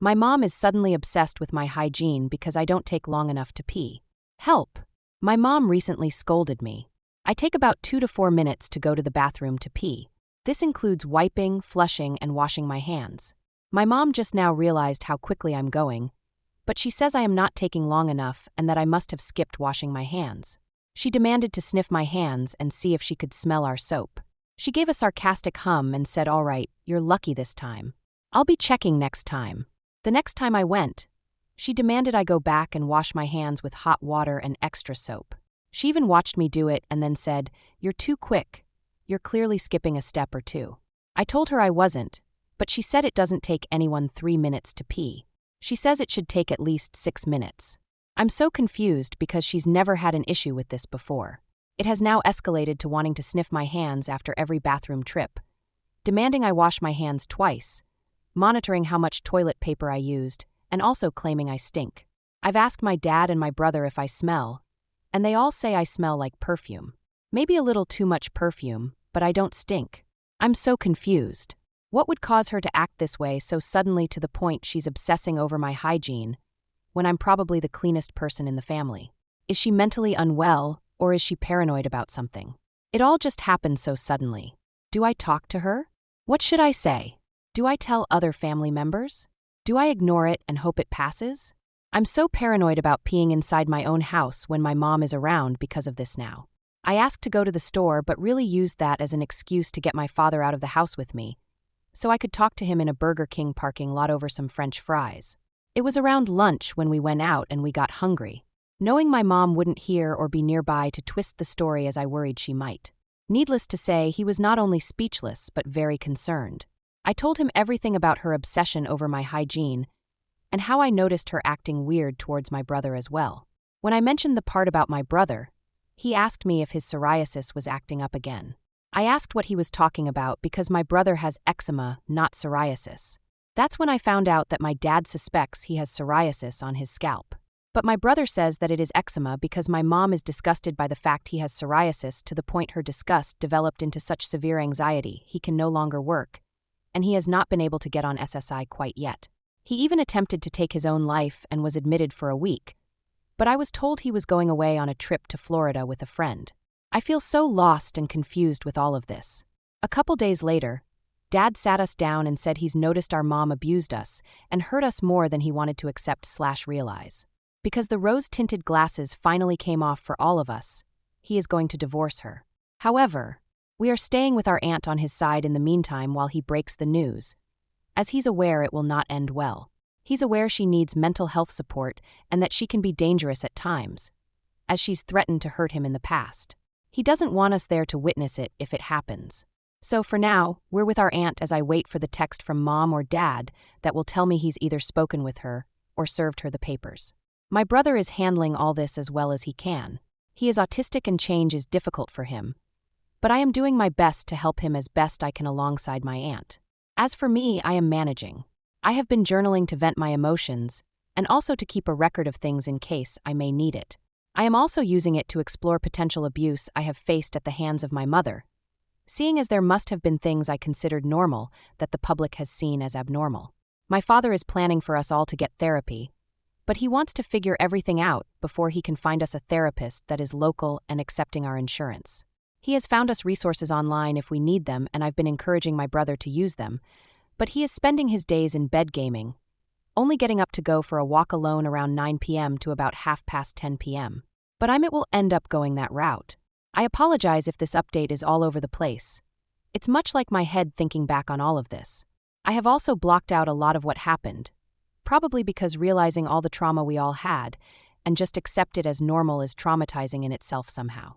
My mom is suddenly obsessed with my hygiene because I don't take long enough to pee. Help! My mom recently scolded me. I take about 2 to 4 minutes to go to the bathroom to pee. This includes wiping, flushing, and washing my hands. My mom just now realized how quickly I'm going, but she says I am not taking long enough and that I must have skipped washing my hands. She demanded to sniff my hands and see if she could smell our soap. She gave a sarcastic hum and said, "All right, you're lucky this time. I'll be checking next time." The next time I went, she demanded I go back and wash my hands with hot water and extra soap. She even watched me do it and then said, "You're too quick. You're clearly skipping a step or two." I told her I wasn't, but she said it doesn't take anyone 3 minutes to pee. She says it should take at least 6 minutes. I'm so confused because she's never had an issue with this before. It has now escalated to wanting to sniff my hands after every bathroom trip, demanding I wash my hands twice, monitoring how much toilet paper I used, and also claiming I stink. I've asked my dad and my brother if I smell, and they all say I smell like perfume. Maybe a little too much perfume, but I don't stink. I'm so confused. What would cause her to act this way so suddenly to the point she's obsessing over my hygiene when I'm probably the cleanest person in the family? Is she mentally unwell, or is she paranoid about something? It all just happened so suddenly. Do I talk to her? What should I say? Do I tell other family members? Do I ignore it and hope it passes? I'm so paranoid about peeing inside my own house when my mom is around because of this now. I asked to go to the store but really used that as an excuse to get my father out of the house with me, so I could talk to him in a Burger King parking lot over some French fries. It was around lunch when we went out and we got hungry, knowing my mom wouldn't hear or be nearby to twist the story as I worried she might. Needless to say, he was not only speechless but very concerned. I told him everything about her obsession over my hygiene and how I noticed her acting weird towards my brother as well. When I mentioned the part about my brother, he asked me if his psoriasis was acting up again. I asked what he was talking about because my brother has eczema, not psoriasis. That's when I found out that my dad suspects he has psoriasis on his scalp. But my brother says that it is eczema because my mom is disgusted by the fact he has psoriasis to the point her disgust developed into such severe anxiety he can no longer work, and he has not been able to get on SSI quite yet. He even attempted to take his own life and was admitted for a week, but I was told he was going away on a trip to Florida with a friend. I feel so lost and confused with all of this. A couple days later, Dad sat us down and said he's noticed our mom abused us and hurt us more than he wanted to accept/realize. Because the rose-tinted glasses finally came off for all of us, he is going to divorce her. However, we are staying with our aunt on his side in the meantime while he breaks the news, as he's aware it will not end well. He's aware she needs mental health support and that she can be dangerous at times, as she's threatened to hurt him in the past. He doesn't want us there to witness it if it happens. So for now, we're with our aunt as I wait for the text from mom or dad that will tell me he's either spoken with her or served her the papers. My brother is handling all this as well as he can. He is autistic and change is difficult for him, but I am doing my best to help him as best I can alongside my aunt. As for me, I am managing. I have been journaling to vent my emotions and also to keep a record of things in case I may need it. I am also using it to explore potential abuse I have faced at the hands of my mother, seeing as there must have been things I considered normal that the public has seen as abnormal. My father is planning for us all to get therapy, but he wants to figure everything out before he can find us a therapist that is local and accepting our insurance. He has found us resources online if we need them, and I've been encouraging my brother to use them, but he is spending his days in bed gaming, only getting up to go for a walk alone around 9 p.m. to about 10:30 p.m. But it will end up going that route. I apologize if this update is all over the place. It's much like my head thinking back on all of this. I have also blocked out a lot of what happened, probably because realizing all the trauma we all had and just accept it as normal is traumatizing in itself somehow.